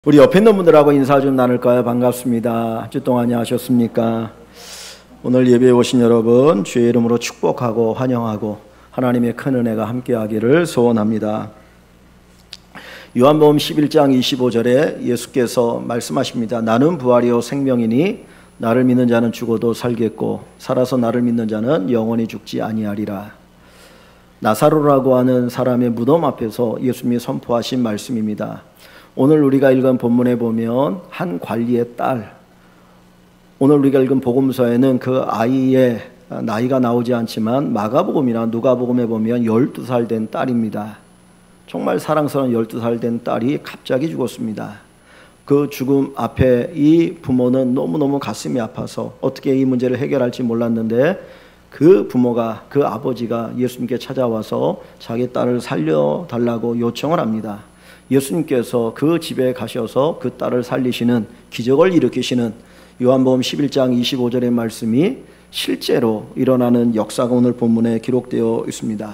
우리 옆에 있는 분들하고 인사 좀 나눌까요? 반갑습니다. 한 주 동안 안녕하셨습니까? 오늘 예배에 오신 여러분 주의 이름으로 축복하고 환영하고 하나님의 큰 은혜가 함께하기를 소원합니다. 요한복음 11장 25절에 예수께서 말씀하십니다. 나는 부활이요 생명이니 나를 믿는 자는 죽어도 살겠고 살아서 나를 믿는 자는 영원히 죽지 아니하리라. 나사로라고 하는 사람의 무덤 앞에서 예수님이 선포하신 말씀입니다. 오늘 우리가 읽은 본문에 보면 한 관리의 딸, 오늘 우리가 읽은 복음서에는 그 아이의 나이가 나오지 않지만 마가복음이나 누가복음에 보면 12살 된 딸입니다. 정말 사랑스러운 12살 된 딸이 갑자기 죽었습니다. 그 죽음 앞에 이 부모는 너무너무 가슴이 아파서 어떻게 이 문제를 해결할지 몰랐는데 그 부모가, 그 아버지가 예수님께 찾아와서 자기 딸을 살려달라고 요청을 합니다. 예수님께서 그 집에 가셔서 그 딸을 살리시는 기적을 일으키시는 요한복음 11장 25절의 말씀이 실제로 일어나는 역사가 오늘 본문에 기록되어 있습니다.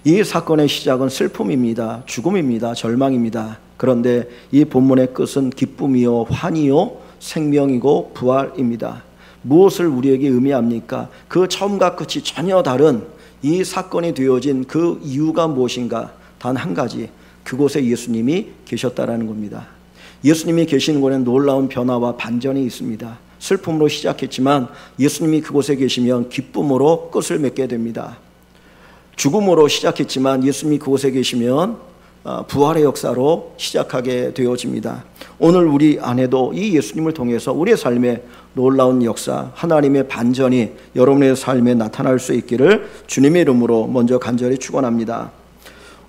이 사건의 시작은 슬픔입니다. 죽음입니다. 절망입니다. 그런데 이 본문의 끝은 기쁨이요 환희요 생명이고 부활입니다. 무엇을 우리에게 의미합니까? 그 처음과 끝이 전혀 다른 이 사건이 되어진 그 이유가 무엇인가? 단 한 가지, 그곳에 예수님이 계셨다라는 겁니다. 예수님이 계시는 곳에 놀라운 변화와 반전이 있습니다. 슬픔으로 시작했지만 예수님이 그곳에 계시면 기쁨으로 끝을 맺게 됩니다. 죽음으로 시작했지만 예수님이 그곳에 계시면 부활의 역사로 시작하게 되어집니다. 오늘 우리 안에도 이 예수님을 통해서 우리의 삶에 놀라운 역사, 하나님의 반전이 여러분의 삶에 나타날 수 있기를 주님의 이름으로 먼저 간절히 축원합니다.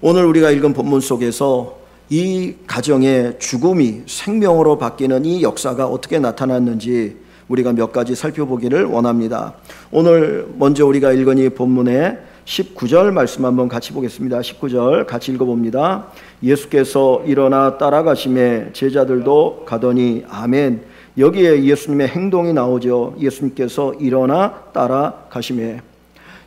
오늘 우리가 읽은 본문 속에서 이 가정의 죽음이 생명으로 바뀌는 이 역사가 어떻게 나타났는지 우리가 몇 가지 살펴보기를 원합니다. 오늘 먼저 우리가 읽은 이 본문의 19절 말씀 한번 같이 보겠습니다. 19절 같이 읽어봅니다. 예수께서 일어나 따라가심에 제자들도 가더니 아멘. 여기에 예수님의 행동이 나오죠. 예수님께서 일어나 따라가심에.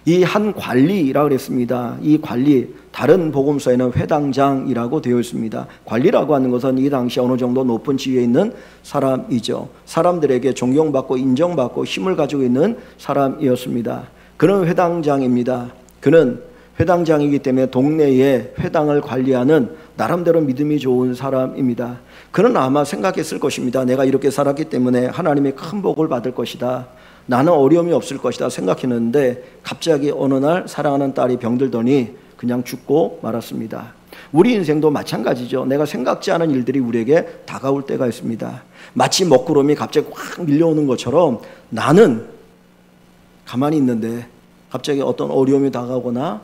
이 한 관리라고 그랬습니다. 이 관리, 다른 복음서에는 회당장이라고 되어 있습니다. 관리라고 하는 것은 이 당시 어느 정도 높은 지위에 있는 사람이죠. 사람들에게 존경받고 인정받고 힘을 가지고 있는 사람이었습니다. 그는 회당장입니다. 그는 회당장이기 때문에 동네의 회당을 관리하는 나름대로 믿음이 좋은 사람입니다. 그는 아마 생각했을 것입니다. 내가 이렇게 살았기 때문에 하나님의 큰 복을 받을 것이다. 나는 어려움이 없을 것이다 생각했는데 갑자기 어느 날 사랑하는 딸이 병들더니 그냥 죽고 말았습니다. 우리 인생도 마찬가지죠. 내가 생각지 않은 일들이 우리에게 다가올 때가 있습니다. 마치 먹구름이 갑자기 확 밀려오는 것처럼 나는 가만히 있는데 갑자기 어떤 어려움이 다가오거나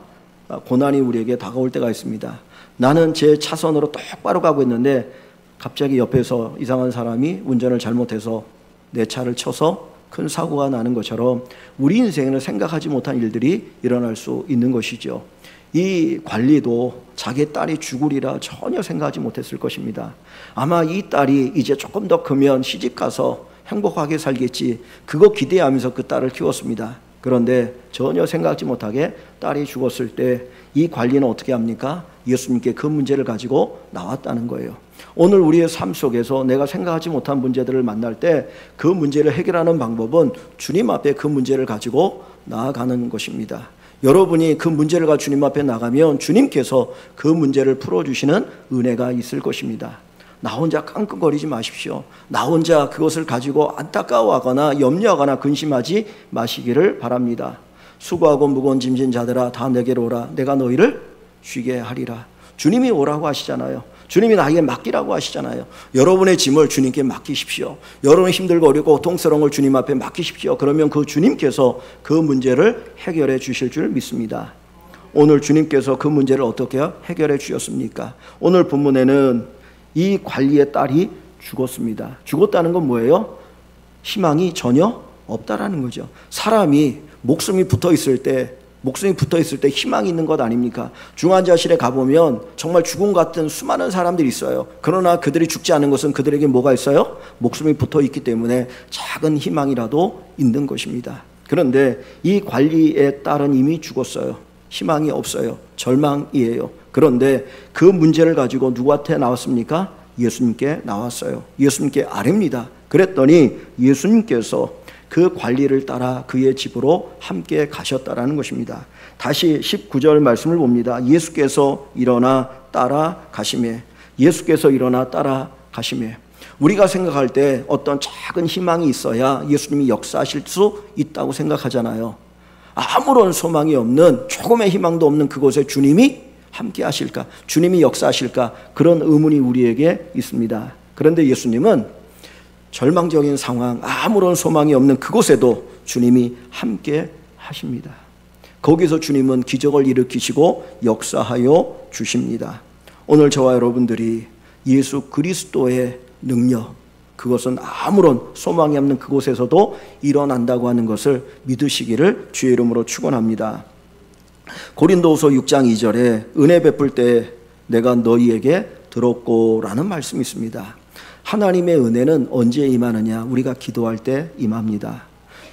고난이 우리에게 다가올 때가 있습니다. 나는 제 차선으로 똑바로 가고 있는데 갑자기 옆에서 이상한 사람이 운전을 잘못해서 내 차를 쳐서 큰 사고가 나는 것처럼 우리 인생에는 생각하지 못한 일들이 일어날 수 있는 것이죠. 이 관리도 자기 딸이 죽으리라 전혀 생각하지 못했을 것입니다. 아마 이 딸이 이제 조금 더 크면 시집가서 행복하게 살겠지, 그거 기대하면서 그 딸을 키웠습니다. 그런데 전혀 생각하지 못하게 딸이 죽었을 때 이 관리는 어떻게 합니까? 예수님께 그 문제를 가지고 나왔다는 거예요. 오늘 우리의 삶 속에서 내가 생각하지 못한 문제들을 만날 때 그 문제를 해결하는 방법은 주님 앞에 그 문제를 가지고 나아가는 것입니다. 여러분이 그 문제를 가지고 주님 앞에 나가면 주님께서 그 문제를 풀어주시는 은혜가 있을 것입니다. 나 혼자 깡깡거리지 마십시오. 나 혼자 그것을 가지고 안타까워하거나 염려하거나 근심하지 마시기를 바랍니다. 수고하고 무거운 짐진 자들아 다 내게로 오라. 내가 너희를 쉬게 하리라. 주님이 오라고 하시잖아요. 주님이 나에게 맡기라고 하시잖아요. 여러분의 짐을 주님께 맡기십시오. 여러분의 힘들고 어렵고 고통스러운 걸 주님 앞에 맡기십시오. 그러면 그 주님께서 그 문제를 해결해 주실 줄 믿습니다. 오늘 주님께서 그 문제를 어떻게 해결해 주셨습니까? 오늘 본문에는 이 관리의 딸이 죽었습니다. 죽었다는 건 뭐예요? 희망이 전혀 없다라는 거죠. 사람이 목숨이 붙어 있을 때 희망이 있는 것 아닙니까? 중환자실에 가보면 정말 죽음 같은 수많은 사람들이 있어요. 그러나 그들이 죽지 않은 것은 그들에게 뭐가 있어요? 목숨이 붙어 있기 때문에 작은 희망이라도 있는 것입니다. 그런데 이 관리의 딸은 이미 죽었어요. 희망이 없어요. 절망이에요. 그런데 그 문제를 가지고 누구한테 나왔습니까? 예수님께 나왔어요. 예수님께 아뢰입니다. 그랬더니 예수님께서 그 관리를 따라 그의 집으로 함께 가셨다라는 것입니다. 다시 19절 말씀을 봅니다. 예수께서 일어나 따라가시매. 예수께서 일어나 따라가시매. 우리가 생각할 때 어떤 작은 희망이 있어야 예수님이 역사하실 수 있다고 생각하잖아요. 아무런 소망이 없는, 조금의 희망도 없는 그곳에 주님이 함께 하실까? 주님이 역사하실까? 그런 의문이 우리에게 있습니다. 그런데 예수님은 절망적인 상황, 아무런 소망이 없는 그곳에도 주님이 함께 하십니다. 거기서 주님은 기적을 일으키시고 역사하여 주십니다. 오늘 저와 여러분들이 예수 그리스도의 능력, 그것은 아무런 소망이 없는 그곳에서도 일어난다고 하는 것을 믿으시기를 주의 이름으로 축원합니다. 고린도후서 6장 2절에 은혜 베풀 때 내가 너희에게 들었고 라는 말씀이 있습니다. 하나님의 은혜는 언제 임하느냐? 우리가 기도할 때 임합니다.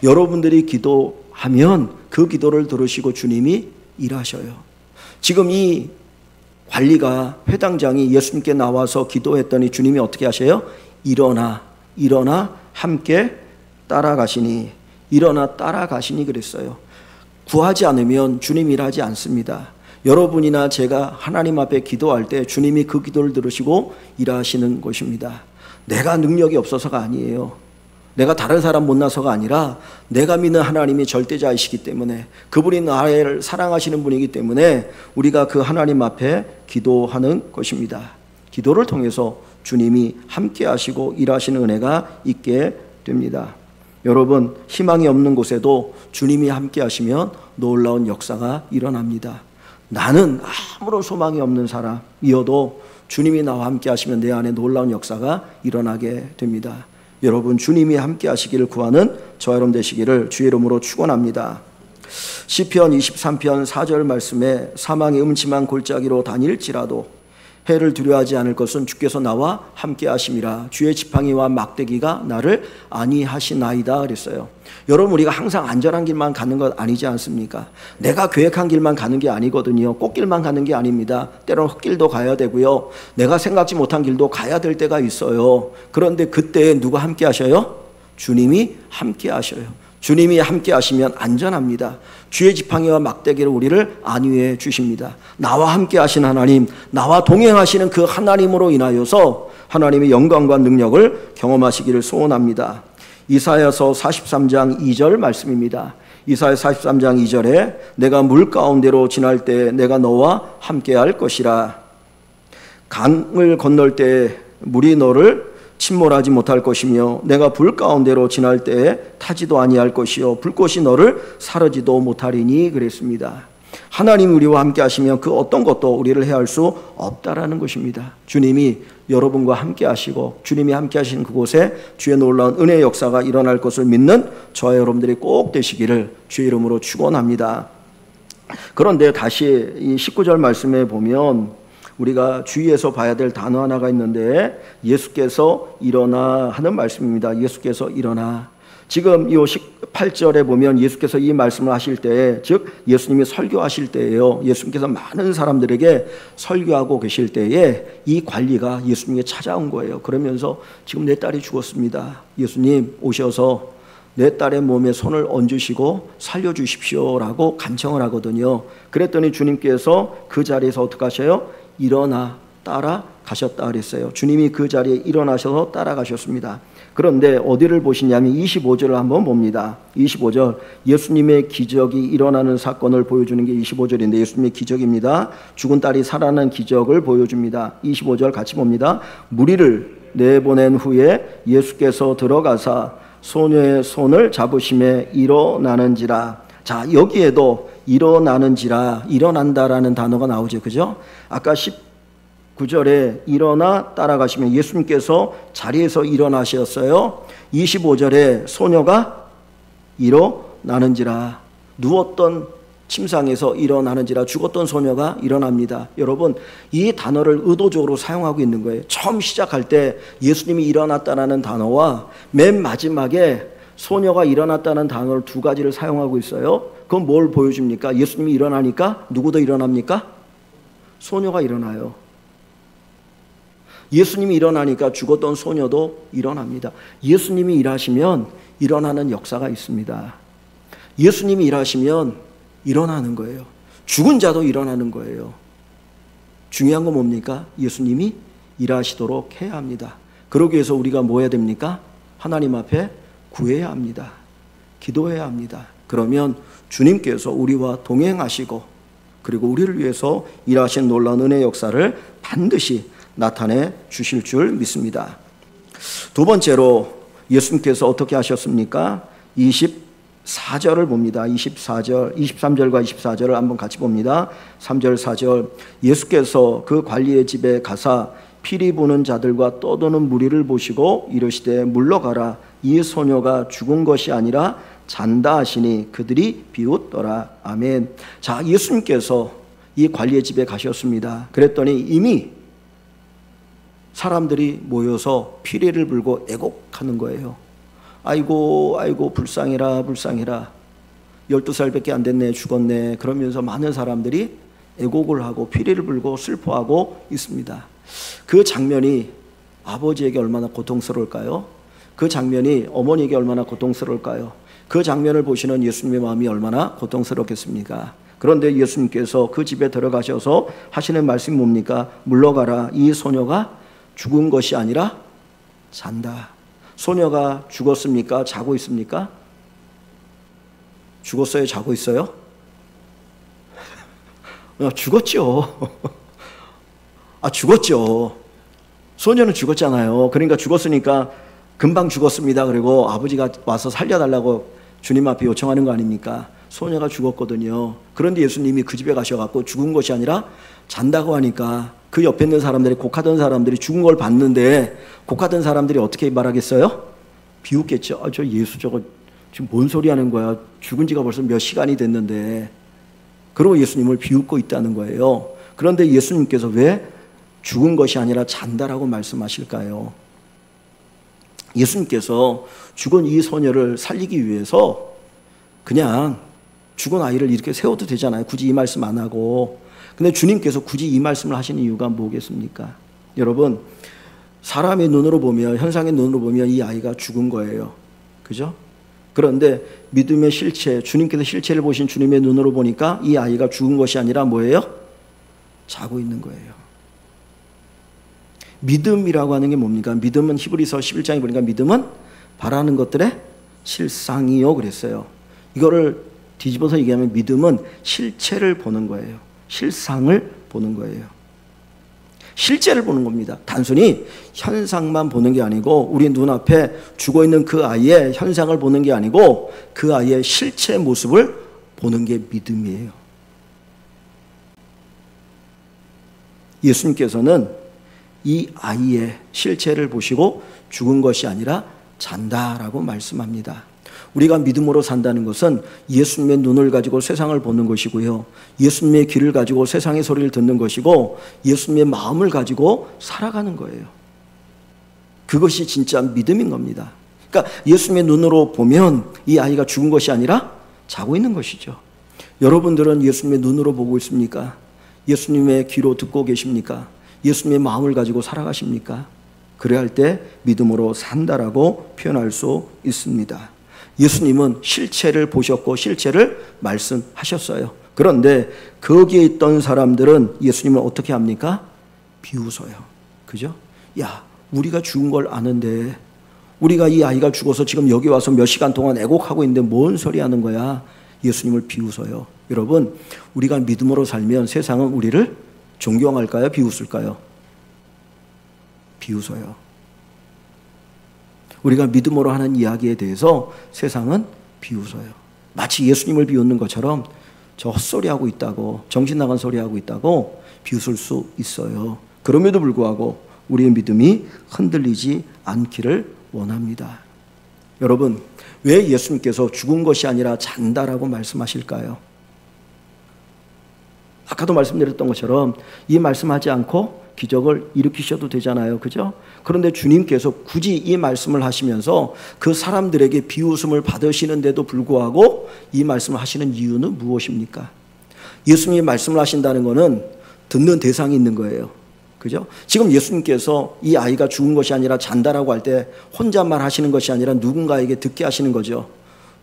여러분들이 기도하면 그 기도를 들으시고 주님이 일하셔요. 지금 이 관리가, 회당장이 예수님께 나와서 기도했더니 주님이 어떻게 하셔요? 일어나 함께 따라가시니, 일어나 따라가시니 그랬어요. 구하지 않으면 주님 일하지 않습니다. 여러분이나 제가 하나님 앞에 기도할 때 주님이 그 기도를 들으시고 일하시는 것입니다. 내가 능력이 없어서가 아니에요. 내가 다른 사람 못나서가 아니라 내가 믿는 하나님이 절대자이시기 때문에, 그분이 나를 사랑하시는 분이기 때문에 우리가 그 하나님 앞에 기도하는 것입니다. 기도를 통해서 주님이 함께 하시고 일하시는 은혜가 있게 됩니다. 여러분, 희망이 없는 곳에도 주님이 함께 하시면 놀라운 역사가 일어납니다. 나는 아무런 소망이 없는 사람이어도 주님이 나와 함께 하시면 내 안에 놀라운 역사가 일어나게 됩니다. 여러분, 주님이 함께 하시기를 구하는 저와 여러분 되시기를 주의 이름으로 축원합니다. 시편 23편 4절 말씀에 사망의 음침한 골짜기로 다닐지라도 해를 두려워하지 않을 것은 주께서 나와 함께 하심이라. 주의 지팡이와 막대기가 나를 안위하시나이다 그랬어요. 여러분, 우리가 항상 안전한 길만 가는 것 아니지 않습니까? 내가 계획한 길만 가는 게 아니거든요. 꽃길만 가는 게 아닙니다. 때로는 흙길도 가야 되고요, 내가 생각지 못한 길도 가야 될 때가 있어요. 그런데 그때 누가 함께 하셔요? 주님이 함께 하셔요. 주님이 함께 하시면 안전합니다. 주의 지팡이와 막대기로 우리를 안위해 주십니다. 나와 함께 하신 하나님, 나와 동행하시는 그 하나님으로 인하여서 하나님의 영광과 능력을 경험하시기를 소원합니다. 이사야서 43장 2절 말씀입니다. 이사야 43장 2절에 내가 물 가운데로 지날 때 내가 너와 함께 할 것이라. 강을 건널 때 물이 너를 침몰하지 못할 것이며 내가 불 가운데로 지날 때에 타지도 아니할 것이요 불꽃이 너를 사르지도 못하리니 그랬습니다. 하나님이 우리와 함께 하시면 그 어떤 것도 우리를 해할 수 없다라는 것입니다. 주님이 여러분과 함께 하시고 주님이 함께 하시는 그곳에 주의 놀라운 은혜의 역사가 일어날 것을 믿는 저와 여러분들이 꼭 되시기를 주의 이름으로 축원합니다. 그런데 다시 이 19절 말씀에 보면 우리가 주의해서 봐야 될 단어 하나가 있는데, 예수께서 일어나 하는 말씀입니다. 예수께서 일어나. 지금 이 18절에 보면 예수께서 이 말씀을 하실 때, 즉 예수님이 설교하실 때예요. 예수님께서 많은 사람들에게 설교하고 계실 때에 이 관리가 예수님에게 찾아온 거예요. 그러면서 지금 내 딸이 죽었습니다. 예수님 오셔서 내 딸의 몸에 손을 얹으시고 살려주십시오라고 간청을 하거든요. 그랬더니 주님께서 그 자리에서 어떻게 하셔요? 일어나 따라가셨다 그랬어요. 주님이 그 자리에 일어나셔서 따라가셨습니다. 그런데 어디를 보시냐면 25절을 한번 봅니다. 25절, 예수님의 기적이 일어나는 사건을 보여주는 게 25절인데 예수님의 기적입니다. 죽은 딸이 살아난 기적을 보여줍니다. 25절 같이 봅니다. 무리를 내보낸 후에 예수께서 들어가사 소녀의 손을 잡으심에 일어나는지라. 자, 여기에도 일어나는지라, 일어난다라는 단어가 나오죠. 그죠? 아까 19절에 일어나 따라가시면 예수님께서 자리에서 일어나셨어요. 25절에 소녀가 일어나는지라, 누웠던 침상에서 일어나는지라, 죽었던 소녀가 일어납니다. 여러분, 이 단어를 의도적으로 사용하고 있는 거예요. 처음 시작할 때 예수님이 일어났다는 단어와 맨 마지막에 소녀가 일어났다는 단어를 두 가지를 사용하고 있어요. 그건 뭘 보여줍니까? 예수님이 일어나니까 누구도 일어납니까? 소녀가 일어나요. 예수님이 일어나니까 죽었던 소녀도 일어납니다. 예수님이 일하시면 일어나는 역사가 있습니다. 예수님이 일하시면 일어나는 거예요. 죽은 자도 일어나는 거예요. 중요한 건 뭡니까? 예수님이 일하시도록 해야 합니다. 그러기 위해서 우리가 뭐 해야 됩니까? 하나님 앞에 구해야 합니다. 기도해야 합니다. 그러면 주님께서 우리와 동행하시고 그리고 우리를 위해서 일하신 놀라운 은혜 역사를 반드시 나타내 주실 줄 믿습니다. 두 번째로 예수님께서 어떻게 하셨습니까? 24절을 봅니다. 23절과 24절을 한번 같이 봅니다. 3절 4절 예수께서 그 관리의 집에 가사 피리 부는 자들과 떠도는 무리를 보시고 이르시되 물러가라. 이 소녀가 죽은 것이 아니라 잔다 하시니 그들이 비웃더라. 아멘. 자, 예수님께서 이 관리의 집에 가셨습니다. 그랬더니 이미 사람들이 모여서 피리를 불고 애곡하는 거예요. 아이고 아이고 불쌍해라 불쌍해라. 12살밖에 안 됐네 죽었네. 그러면서 많은 사람들이 애곡을 하고 피리를 불고 슬퍼하고 있습니다. 그 장면이 아버지에게 얼마나 고통스러울까요? 그 장면이 어머니에게 얼마나 고통스러울까요? 그 장면을 보시는 예수님의 마음이 얼마나 고통스럽겠습니까? 그런데 예수님께서 그 집에 들어가셔서 하시는 말씀이 뭡니까? 물러가라. 이 소녀가 죽은 것이 아니라 잔다. 소녀가 죽었습니까? 자고 있습니까? 죽었어요? 자고 있어요? 죽었죠. 죽었죠. 소녀는 죽었잖아요. 그러니까 죽었으니까 금방 죽었습니다. 그리고 아버지가 와서 살려달라고 주님 앞에 요청하는 거 아닙니까? 소녀가 죽었거든요. 그런데 예수님이 그 집에 가셔갖고 죽은 것이 아니라 잔다고 하니까 그 옆에 있는 사람들이, 곡하던 사람들이 죽은 걸 봤는데 곡하던 사람들이 어떻게 말하겠어요? 비웃겠죠. 저 예수 저거 지금 뭔 소리 하는 거야? 죽은 지가 벌써 몇 시간이 됐는데. 그러고 예수님을 비웃고 있다는 거예요. 그런데 예수님께서 왜 죽은 것이 아니라 잔다라고 말씀하실까요? 예수님께서 죽은 이 소녀를 살리기 위해서 그냥 죽은 아이를 이렇게 세워도 되잖아요. 굳이 이 말씀 안 하고. 근데 주님께서 굳이 이 말씀을 하시는 이유가 뭐겠습니까? 여러분, 사람의 눈으로 보면, 현상의 눈으로 보면 이 아이가 죽은 거예요. 그죠? 그런데 믿음의 실체, 주님께서 실체를 보신 주님의 눈으로 보니까 이 아이가 죽은 것이 아니라 뭐예요? 자고 있는 거예요. 믿음이라고 하는 게 뭡니까? 믿음은 히브리서 11장에 보니까 믿음은 바라는 것들의 실상이요 그랬어요. 이거를 뒤집어서 얘기하면 믿음은 실체를 보는 거예요. 실상을 보는 거예요. 실제를 보는 겁니다. 단순히 현상만 보는 게 아니고 우리 눈앞에 죽어있는 그 아이의 현상을 보는 게 아니고 그 아이의 실체 모습을 보는 게 믿음이에요. 예수님께서는 이 아이의 실체를 보시고 죽은 것이 아니라 잔다라고 말씀합니다. 우리가 믿음으로 산다는 것은 예수님의 눈을 가지고 세상을 보는 것이고요. 예수님의 귀를 가지고 세상의 소리를 듣는 것이고 예수님의 마음을 가지고 살아가는 거예요. 그것이 진짜 믿음인 겁니다. 그러니까 예수님의 눈으로 보면 이 아이가 죽은 것이 아니라 자고 있는 것이죠. 여러분들은 예수님의 눈으로 보고 있습니까? 예수님의 귀로 듣고 계십니까? 예수님의 마음을 가지고 살아가십니까? 그래야 할 때 믿음으로 산다라고 표현할 수 있습니다. 예수님은 실체를 보셨고 실체를 말씀하셨어요. 그런데 거기에 있던 사람들은 예수님을 어떻게 합니까? 비웃어요. 그죠? 야, 우리가 죽은 걸 아는데 우리가 이 아이가 죽어서 지금 여기 와서 몇 시간 동안 애곡하고 있는데 뭔 소리 하는 거야? 예수님을 비웃어요. 여러분, 우리가 믿음으로 살면 세상은 우리를 존경할까요? 비웃을까요? 비웃어요. 우리가 믿음으로 하는 이야기에 대해서 세상은 비웃어요. 마치 예수님을 비웃는 것처럼 저 헛소리하고 있다고, 정신 나간 소리하고 있다고 비웃을 수 있어요. 그럼에도 불구하고 우리의 믿음이 흔들리지 않기를 원합니다. 여러분, 왜 예수님께서 죽은 것이 아니라 잔다라고 말씀하실까요? 아까도 말씀드렸던 것처럼 이 말씀하지 않고 기적을 일으키셔도 되잖아요. 그죠? 그런데 주님께서 굳이 이 말씀을 하시면서 그 사람들에게 비웃음을 받으시는데도 불구하고 이 말씀을 하시는 이유는 무엇입니까? 예수님이 말씀을 하신다는 것은 듣는 대상이 있는 거예요. 그죠? 지금 예수님께서 이 아이가 죽은 것이 아니라 잔다라고 할 때 혼자만 하시는 것이 아니라 누군가에게 듣게 하시는 거죠.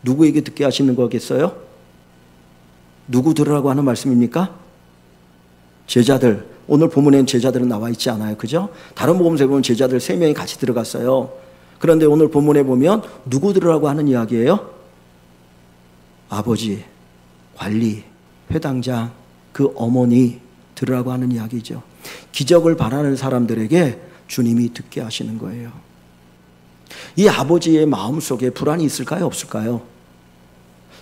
누구에게 듣게 하시는 거겠어요? 누구 들으라고 하는 말씀입니까? 제자들. 오늘 본문에는 제자들은 나와 있지 않아요. 그죠? 다른 복음서에 보면 제자들 3명이 같이 들어갔어요. 그런데 오늘 본문에 보면 누구 들으라고 하는 이야기예요? 아버지, 관리, 회당장, 그 어머니 들으라고 하는 이야기죠. 기적을 바라는 사람들에게 주님이 듣게 하시는 거예요. 이 아버지의 마음속에 불안이 있을까요? 없을까요?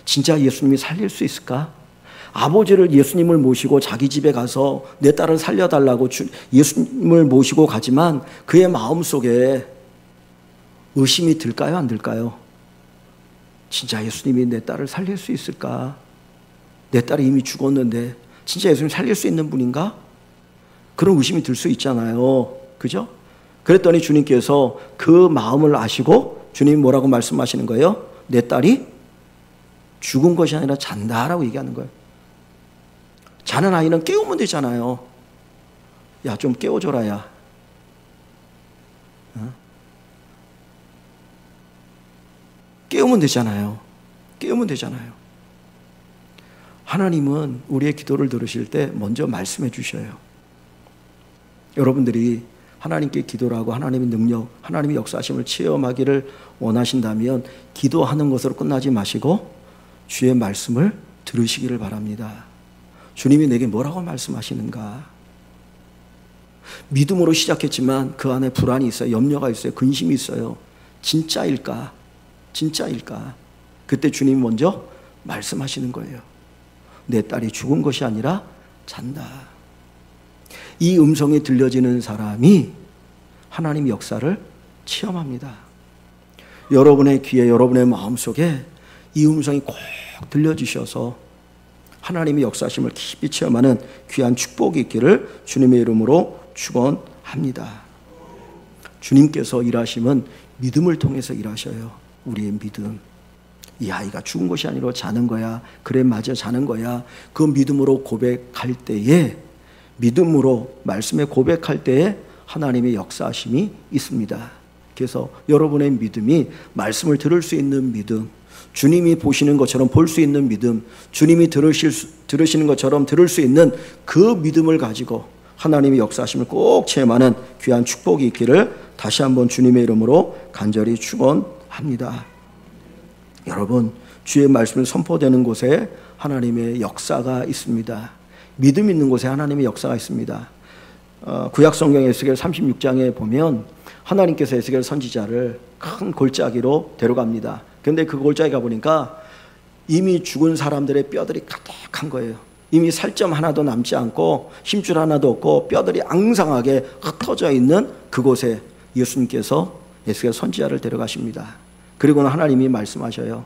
진짜 예수님이 살릴 수 있을까? 아버지를 예수님을 모시고 자기 집에 가서 내 딸을 살려달라고 예수님을 모시고 가지만 그의 마음속에 의심이 들까요? 안 들까요? 진짜 예수님이 내 딸을 살릴 수 있을까? 내 딸이 이미 죽었는데 진짜 예수님 살릴 수 있는 분인가? 그런 의심이 들 수 있잖아요. 그죠? 그랬더니 주님께서 그 마음을 아시고 주님이 뭐라고 말씀하시는 거예요? 내 딸이 죽은 것이 아니라 잔다라고 얘기하는 거예요. 자는 아이는 깨우면 되잖아요. 야, 좀 깨워줘라, 야. 깨우면 되잖아요. 깨우면 되잖아요. 하나님은 우리의 기도를 들으실 때 먼저 말씀해 주셔요. 여러분들이 하나님께 기도를 하고 하나님의 능력, 하나님의 역사하심을 체험하기를 원하신다면 기도하는 것으로 끝나지 마시고 주의 말씀을 들으시기를 바랍니다. 주님이 내게 뭐라고 말씀하시는가? 믿음으로 시작했지만 그 안에 불안이 있어요. 염려가 있어요. 근심이 있어요. 진짜일까? 진짜일까? 그때 주님이 먼저 말씀하시는 거예요. 내 딸이 죽은 것이 아니라 잔다. 이 음성이 들려지는 사람이 하나님 역사를 체험합니다. 여러분의 귀에, 여러분의 마음속에 이 음성이 꼭 들려주셔서 하나님의 역사심을 깊이 체험하는 귀한 축복이 있기를 주님의 이름으로 축원합니다. 주님께서 일하심은 믿음을 통해서 일하셔요. 우리의 믿음. 이 아이가 죽은 것이 아니라 자는 거야. 그래, 맞아, 자는 거야. 그 믿음으로 고백할 때에, 믿음으로 말씀에 고백할 때에 하나님의 역사하심이 있습니다. 그래서 여러분의 믿음이 말씀을 들을 수 있는 믿음, 주님이 보시는 것처럼 볼 수 있는 믿음, 주님이 들으시는 것처럼 들을 수 있는 그 믿음을 가지고 하나님의 역사하심을 꼭 체험하는 귀한 축복이 있기를 다시 한번 주님의 이름으로 간절히 축원합니다. 여러분, 주의 말씀이 선포되는 곳에 하나님의 역사가 있습니다. 믿음 있는 곳에 하나님의 역사가 있습니다. 구약 성경 에스겔 36장에 보면 하나님께서 에스겔 선지자를 큰 골짜기로 데려갑니다. 그런데 그 골짜기 가보니까 이미 죽은 사람들의 뼈들이 가득한 거예요. 이미 살점 하나도 남지 않고 힘줄 하나도 없고 뼈들이 앙상하게 흩어져 있는 그곳에 예수님께서 에스겔 선지자를 데려가십니다. 그리고는 하나님이 말씀하셔요.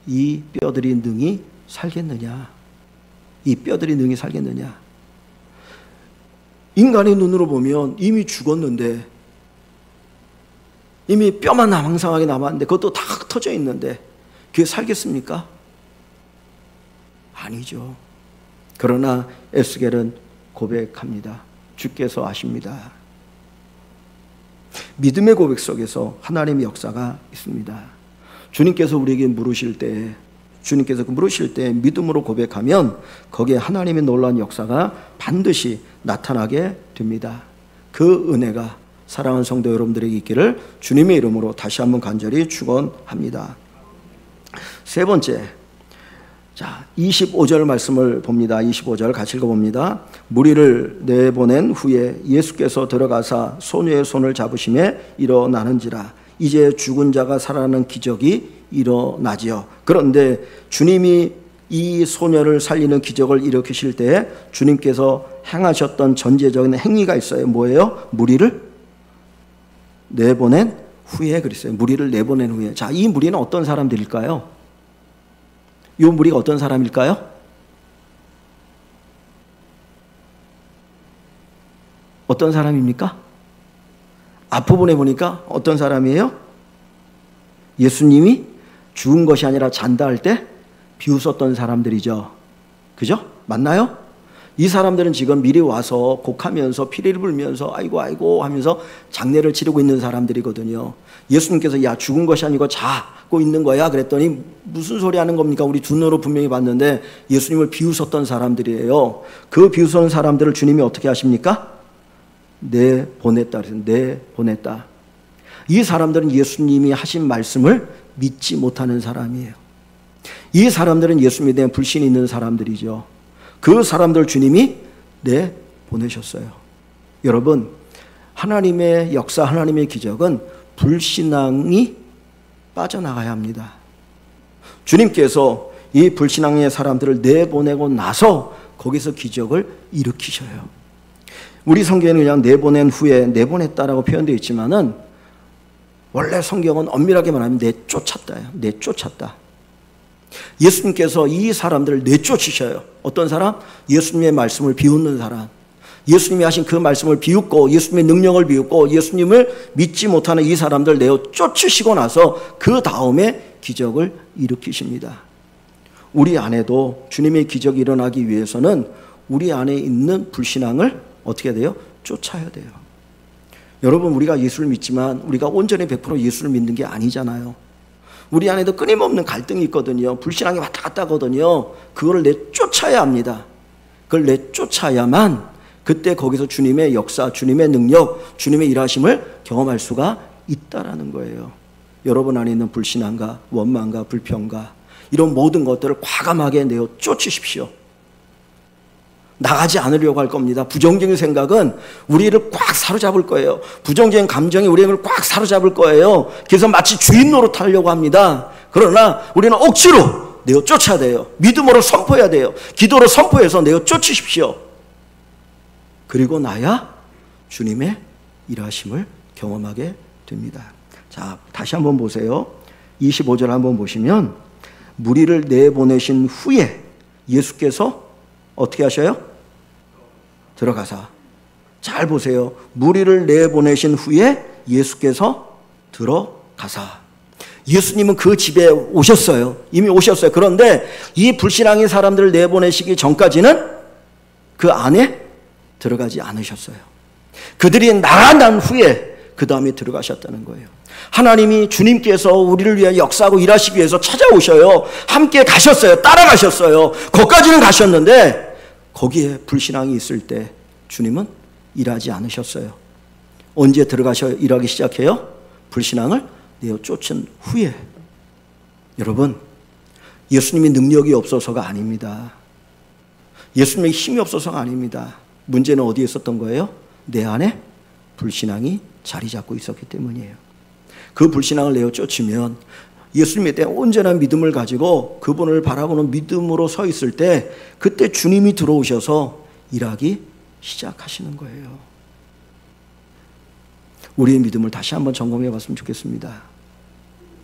이 뼈들이 능히 살겠느냐? 이 뼈들이 능히 살겠느냐? 인간의 눈으로 보면 이미 죽었는데, 이미 뼈만 앙상하게 남았는데, 그것도 다 흩어져 있는데 그게 살겠습니까? 아니죠. 그러나 에스겔은 고백합니다. 주께서 아십니다. 믿음의 고백 속에서 하나님의 역사가 있습니다. 주님께서 우리에게 물으실 때, 주님께서 물으실 때 믿음으로 고백하면 거기에 하나님의 놀라운 역사가 반드시 나타나게 됩니다. 그 은혜가 사랑하는 성도 여러분들에게 있기를 주님의 이름으로 다시 한번 간절히 축원합니다. 세 번째, 자, 25절 말씀을 봅니다. 25절 같이 읽어봅니다. 무리를 내보낸 후에 예수께서 들어가사 소녀의 손을 잡으심에 일어나는지라. 이제 죽은 자가 살아나는 기적이 일어나지요. 그런데 주님이 이 소녀를 살리는 기적을 일으키실 때 주님께서 행하셨던 전제적인 행위가 있어요. 뭐예요? 무리를 내보낸 후에 그랬어요. 무리를 내보낸 후에. 자, 이 무리는 어떤 사람들일까요? 이 무리가 어떤 사람일까요? 어떤 사람입니까? 앞부분에 보니까 어떤 사람이에요? 예수님이 죽은 것이 아니라 잔다 할 때 비웃었던 사람들이죠. 그죠? 맞나요? 이 사람들은 지금 미리 와서 곡하면서 피리를 불면서 아이고 아이고 하면서 장례를 치르고 있는 사람들이거든요. 예수님께서 야 죽은 것이 아니고 자고 있는 거야 그랬더니 무슨 소리 하는 겁니까? 우리 두 눈으로 분명히 봤는데 예수님을 비웃었던 사람들이에요. 그 비웃은 사람들을 주님이 어떻게 하십니까? 내보냈다 그래서 내보냈다. 이 사람들은 예수님이 하신 말씀을 믿지 못하는 사람이에요. 이 사람들은 예수님에 대한 불신이 있는 사람들이죠. 그 사람들 주님이 내보내셨어요. 여러분, 하나님의 역사, 하나님의 기적은 불신앙이 빠져나가야 합니다. 주님께서 이 불신앙의 사람들을 내보내고 나서 거기서 기적을 일으키셔요. 우리 성경에는 그냥 내보낸 후에 내보냈다라고 표현되어 있지만은 원래 성경은 엄밀하게 말하면 내쫓았다예요. 내쫓았다. 예수님께서 이 사람들을 내쫓으셔요. 어떤 사람? 예수님의 말씀을 비웃는 사람. 예수님이 하신 그 말씀을 비웃고 예수님의 능력을 비웃고 예수님을 믿지 못하는 이 사람들 내쫓으시고 나서 그 다음에 기적을 일으키십니다. 우리 안에도 주님의 기적이 일어나기 위해서는 우리 안에 있는 불신앙을 어떻게 해야 돼요? 쫓아야 돼요. 여러분, 우리가 예수를 믿지만 우리가 온전히 100% 예수를 믿는 게 아니잖아요. 우리 안에도 끊임없는 갈등이 있거든요. 불신앙이 왔다 갔다 하거든요. 그거를 내쫓아야 합니다. 그걸 내쫓아야만 그때 거기서 주님의 역사, 주님의 능력, 주님의 일하심을 경험할 수가 있다라는 거예요. 여러분 안에 있는 불신앙과 원망과 불평과 이런 모든 것들을 과감하게 내쫓으십시오. 나가지 않으려고 할 겁니다. 부정적인 생각은 우리를 꽉 사로잡을 거예요. 부정적인 감정이 우리를 꽉 사로잡을 거예요. 그래서 마치 주인 노릇하려고 합니다. 그러나 우리는 억지로 내쫓아야 돼요. 믿음으로 선포해야 돼요. 기도로 선포해서 내쫓으십시오. 그리고 나야 주님의 일하심을 경험하게 됩니다. 자, 다시 한번 보세요. 25절 한번 보시면 무리를 내보내신 후에 예수께서 어떻게 하셔요? 들어가사. 잘 보세요. 무리를 내보내신 후에 예수께서 들어가사. 예수님은 그 집에 오셨어요. 이미 오셨어요. 그런데 이 불신앙의 사람들을 내보내시기 전까지는 그 안에 들어가지 않으셨어요. 그들이 나가 난 후에 그 다음에 들어가셨다는 거예요. 하나님이 주님께서 우리를 위해 역사하고 일하시기 위해서 찾아오셔요. 함께 가셨어요. 따라가셨어요. 거기까지는 가셨는데 거기에 불신앙이 있을 때 주님은 일하지 않으셨어요. 언제 들어가셔 일하기 시작해요? 불신앙을 내쫓은 후에. 여러분, 예수님의 능력이 없어서가 아닙니다. 예수님의 힘이 없어서가 아닙니다. 문제는 어디에 있었던 거예요? 내 안에 불신앙이 자리 잡고 있었기 때문이에요. 그 불신앙을 내쫓으면 예수님에 대한 온전한 믿음을 가지고 그분을 바라보는 믿음으로 서 있을 때 그때 주님이 들어오셔서 일하기 시작하시는 거예요. 우리의 믿음을 다시 한번 점검해 봤으면 좋겠습니다.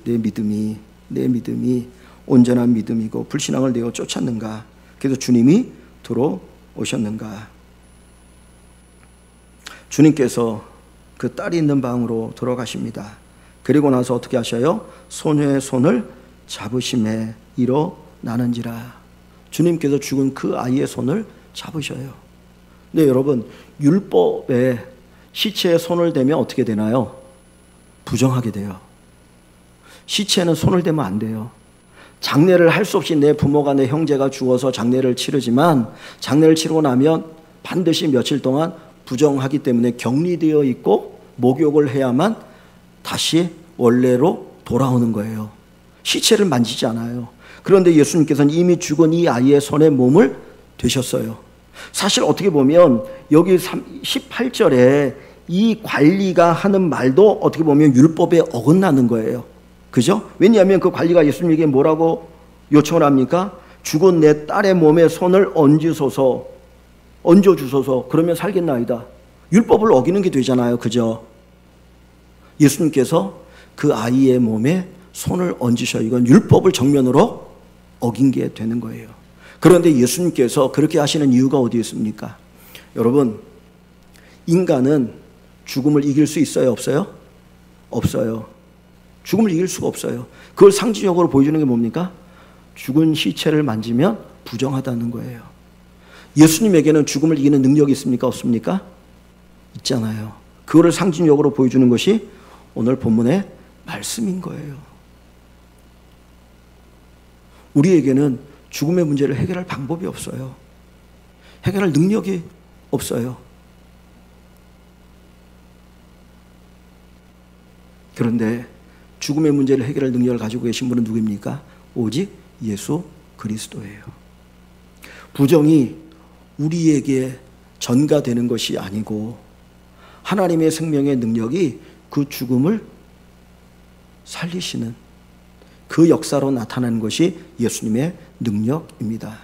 내 믿음이 온전한 믿음이고 불신앙을 내쫓았는가? 그래서 주님이 들어오셨는가? 주님께서 그 딸이 있는 방으로 들어가십니다. 그리고 나서 어떻게 하셔요? 소녀의 손을 잡으심에 일어나는지라. 주님께서 죽은 그 아이의 손을 잡으셔요. 근데 여러분, 율법에 시체에 손을 대면 어떻게 되나요? 부정하게 돼요. 시체는 손을 대면 안 돼요. 장례를 할 수 없이 내 부모가 내 형제가 죽어서 장례를 치르지만 장례를 치르고 나면 반드시 며칠 동안 부정하기 때문에 격리되어 있고 목욕을 해야만 다시 원래로 돌아오는 거예요. 시체를 만지지 않아요. 그런데 예수님께서는 이미 죽은 이 아이의 손에 몸을 대셨어요. 사실 어떻게 보면 여기 18절에 이 관리가 하는 말도 어떻게 보면 율법에 어긋나는 거예요. 그죠? 왜냐하면 그 관리가 예수님에게 뭐라고 요청을 합니까? 죽은 내 딸의 몸에 손을 얹어주소서. 그러면 살겠나이다. 율법을 어기는 게 되잖아요. 그죠? 예수님께서 그 아이의 몸에 손을 얹으셔. 이건 율법을 정면으로 어긴 게 되는 거예요. 그런데 예수님께서 그렇게 하시는 이유가 어디에 있습니까? 여러분, 인간은 죽음을 이길 수 있어요? 없어요? 없어요. 죽음을 이길 수가 없어요. 그걸 상징적으로 보여주는 게 뭡니까? 죽은 시체를 만지면 부정하다는 거예요. 예수님에게는 죽음을 이기는 능력이 있습니까? 없습니까? 있잖아요. 그거를 상징적으로 보여주는 것이 오늘 본문의 말씀인 거예요. 우리에게는 죽음의 문제를 해결할 방법이 없어요. 해결할 능력이 없어요. 그런데 죽음의 문제를 해결할 능력을 가지고 계신 분은 누구입니까? 오직 예수 그리스도예요. 부정이 우리에게 전가되는 것이 아니고 하나님의 생명의 능력이 그 죽음을 살리시는 그 역사로 나타나는 것이 예수님의 능력입니다.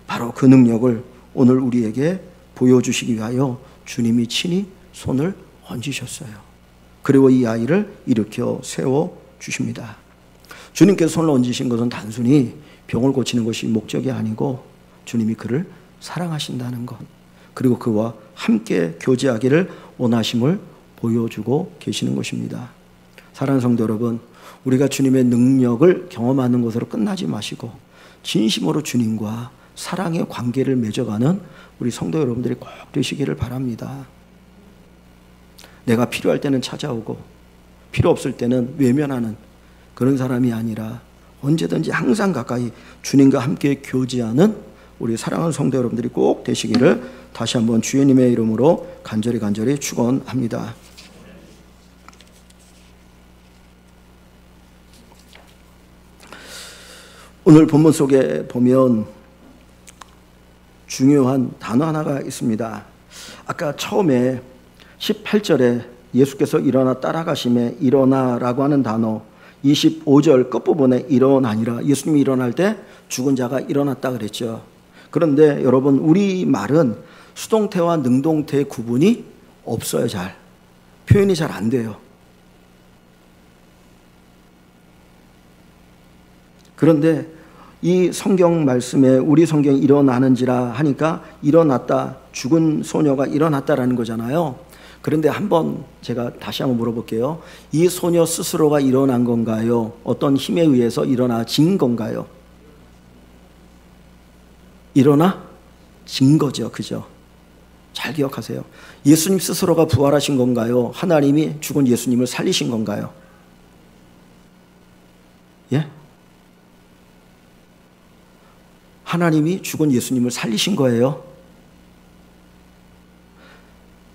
바로 그 능력을 오늘 우리에게 보여주시기 위하여 주님이 친히 손을 얹으셨어요. 그리고 이 아이를 일으켜 세워주십니다. 주님께서 손을 얹으신 것은 단순히 병을 고치는 것이 목적이 아니고 주님이 그를 사랑하신다는 것, 그리고 그와 함께 교제하기를 원하심을 보여주고 계시는 것입니다. 사랑하는 성도 여러분, 우리가 주님의 능력을 경험하는 것으로 끝나지 마시고 진심으로 주님과 사랑의 관계를 맺어가는 우리 성도 여러분들이 꼭 되시기를 바랍니다. 내가 필요할 때는 찾아오고 필요 없을 때는 외면하는 그런 사람이 아니라 언제든지 항상 가까이 주님과 함께 교제하는 우리 사랑하는 성도 여러분들이 꼭 되시기를 다시 한번 주님의 이름으로 간절히 축원합니다. 오늘 본문 속에 보면 중요한 단어 하나가 있습니다. 아까 처음에 18절에 예수께서 일어나 따라가심에 일어나라고 하는 단어, 25절 끝부분에 일어나니라, 예수님이 일어날 때 죽은 자가 일어났다 그랬죠. 그런데 여러분, 우리 말은 수동태와 능동태의 구분이 없어요. 잘 표현이 잘 안 돼요. 그런데 이 성경 말씀에 우리 성경이 일어나는지라 하니까 일어났다, 죽은 소녀가 일어났다라는 거잖아요. 그런데 한번 제가 다시 한번 물어볼게요. 이 소녀 스스로가 일어난 건가요? 어떤 힘에 의해서 일어나진 건가요? 일어나진 거죠. 그죠? 잘 기억하세요. 예수님 스스로가 부활하신 건가요? 하나님이 죽은 예수님을 살리신 건가요? 예? 하나님이 죽은 예수님을 살리신 거예요.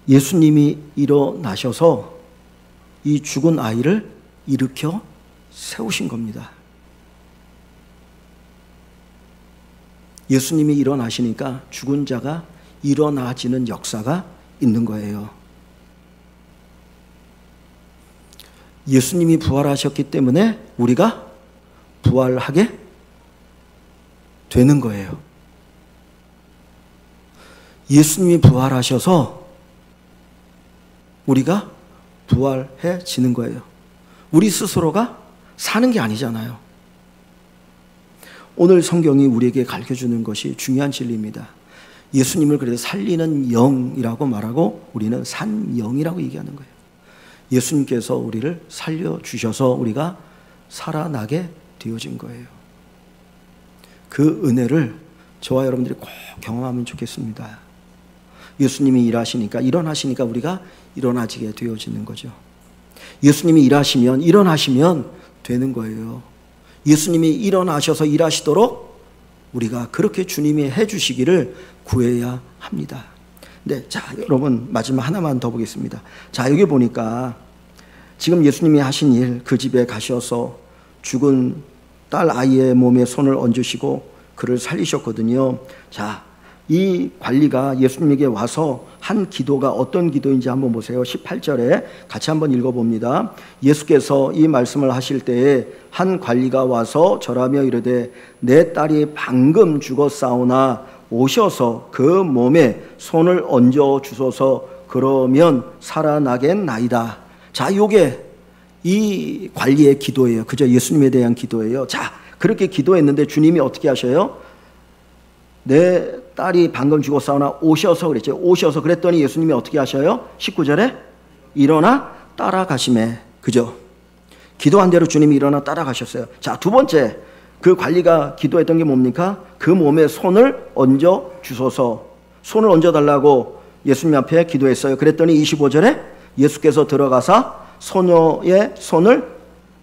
예수님이 일어나셔서 이 죽은 아이를 일으켜 세우신 겁니다. 예수님이 일어나시니까 죽은 자가 일어나지는 역사가 있는 거예요. 예수님이 부활하셨기 때문에 우리가 부활하게 되는 거예요. 예수님이 부활하셔서 우리가 부활해지는 거예요. 우리 스스로가 사는 게 아니잖아요. 오늘 성경이 우리에게 가르쳐주는 것이 중요한 진리입니다. 예수님을 그래서 살리는 영이라고 말하고 우리는 산 영이라고 얘기하는 거예요. 예수님께서 우리를 살려주셔서 우리가 살아나게 되어진 거예요. 그 은혜를 저와 여러분들이 꼭 경험하면 좋겠습니다. 예수님이 일어나시니까 우리가 일어나지게 되어지는 거죠. 예수님이 일어나시면 되는 거예요. 예수님이 일어나셔서 일하시도록 우리가 그렇게 주님이 해주시기를 구해야 합니다. 네, 자, 여러분 마지막 하나만 더 보겠습니다. 자, 여기 보니까 지금 예수님이 하신 일, 그 집에 가셔서 죽은 딸 아이의 몸에 손을 얹으시고 그를 살리셨거든요. 자, 이 관리가 예수님에게 와서 한 기도가 어떤 기도인지 한번 보세요. 18절에 같이 한번 읽어봅니다. 예수께서 이 말씀을 하실 때에 한 관리가 와서 절하며 이르되 내 딸이 방금 죽었사오나 오셔서 그 몸에 손을 얹어 주소서 그러면 살아나겠나이다. 자, 요게 이 관리의 기도예요. 그저 예수님에 대한 기도예요. 자, 그렇게 기도했는데 주님이 어떻게 하셔요? 내 딸이 방금 죽었사오나 오셔서 그랬죠. 오셔서 그랬더니 예수님이 어떻게 하셔요? 19절에 일어나 따라가시매. 그죠? 기도한 대로 주님이 일어나 따라가셨어요. 자, 두 번째, 그 관리가 기도했던 게 뭡니까? 그 몸에 손을 얹어 주소서. 손을 얹어 달라고 예수님 앞에 기도했어요. 그랬더니 25절에 예수께서 들어가사 소녀의 손을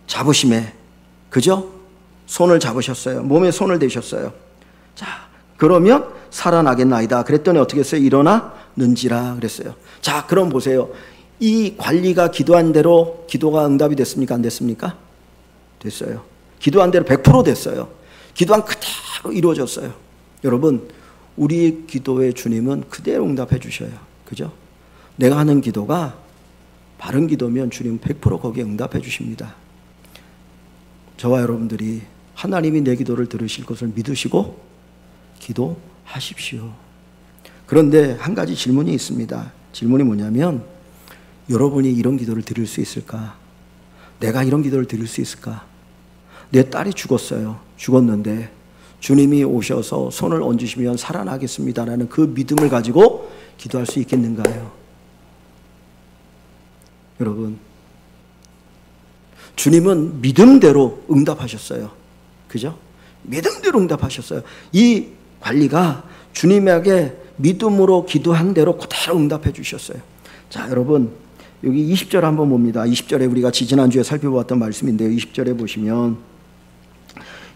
잡으시매. 그죠? 손을 잡으셨어요. 몸에 손을 대셨어요. 자, 그러면 살아나겠나이다. 그랬더니 어떻게 했어요? 일어나는지라 그랬어요. 자, 그럼 보세요. 이 관리가 기도한 대로 기도가 응답이 됐습니까? 안 됐습니까? 됐어요. 기도한 대로 100% 됐어요. 기도한 그대로 이루어졌어요. 여러분, 우리의 기도에 주님은 그대로 응답해 주셔요. 그죠? 내가 하는 기도가 바른 기도면 주님은 100% 거기에 응답해 주십니다. 저와 여러분들이 하나님이 내 기도를 들으실 것을 믿으시고 기도하십시오. 그런데 한 가지 질문이 있습니다. 질문이 뭐냐면, 여러분이 이런 기도를 드릴 수 있을까? 내가 이런 기도를 드릴 수 있을까? 내 딸이 죽었어요. 죽었는데 주님이 오셔서 손을 얹으시면 살아나겠습니다라는 그 믿음을 가지고 기도할 수 있겠는가요? 여러분, 주님은 믿음대로 응답하셨어요. 그죠? 믿음대로 응답하셨어요. 이 관리가 주님에게 믿음으로 기도한 대로 그대로 응답해 주셨어요. 자, 여러분, 여기 20절 한번 봅니다. 20절에 우리가 지난주에 살펴보았던 말씀인데요. 20절에 보시면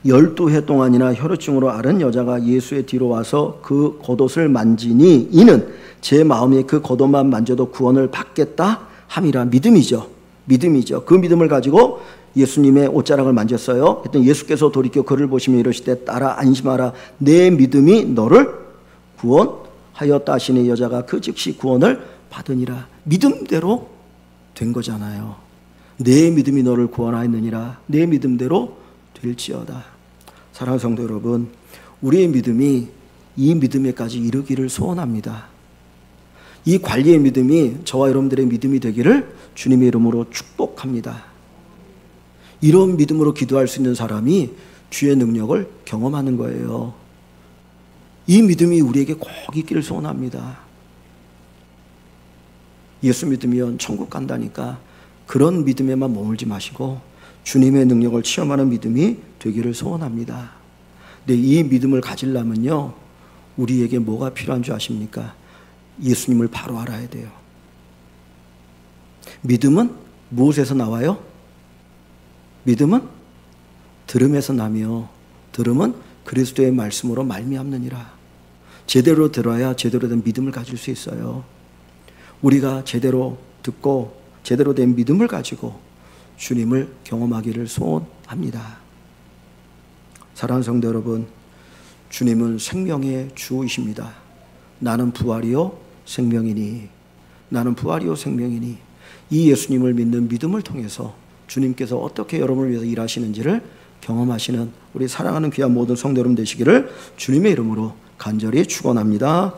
12해 동안이나 혈루증으로 앓은 여자가 예수의 뒤로 와서 그 겉옷을 만지니 이는 제 마음에 그 겉옷만 만져도 구원을 받겠다 함이라. 믿음이죠. 믿음이죠. 그 믿음을 가지고 예수님의 옷자락을 만졌어요. 그랬더니 예수께서 돌이켜 그를 보시며 이러시되 딸아 안심하라. 내 믿음이 너를 구원하였다 하시니 여자가 그 즉시 구원을 받으니라. 믿음대로 된 거잖아요. 내 믿음이 너를 구원하였느니라. 내 믿음대로 될지어다. 사랑하는 성도 여러분, 우리의 믿음이 이 믿음에까지 이르기를 소원합니다. 이 관리의 믿음이 저와 여러분들의 믿음이 되기를 주님의 이름으로 축복합니다. 이런 믿음으로 기도할 수 있는 사람이 주의 능력을 경험하는 거예요. 이 믿음이 우리에게 꼭 있기를 소원합니다. 예수 믿으면 천국 간다니까 그런 믿음에만 머물지 마시고 주님의 능력을 체험하는 믿음이 되기를 소원합니다. 근데 이 믿음을 가지려면요, 우리에게 뭐가 필요한 줄 아십니까? 예수님을 바로 알아야 돼요. 믿음은 무엇에서 나와요? 믿음은 들음에서 나며 들음은 그리스도의 말씀으로 말미암느니라. 제대로 들어야 제대로 된 믿음을 가질 수 있어요. 우리가 제대로 듣고 제대로 된 믿음을 가지고 주님을 경험하기를 소원합니다. 사랑하는 성도 여러분, 주님은 생명의 주이십니다. 나는 부활이요 생명이니, 나는 부활이요 생명이니. 이 예수님을 믿는 믿음을 통해서 주님께서 어떻게 여러분을 위해서 일하시는지를 경험하시는 우리 사랑하는 귀한 모든 성도 여러분 되시기를 주님의 이름으로 간절히 축원합니다.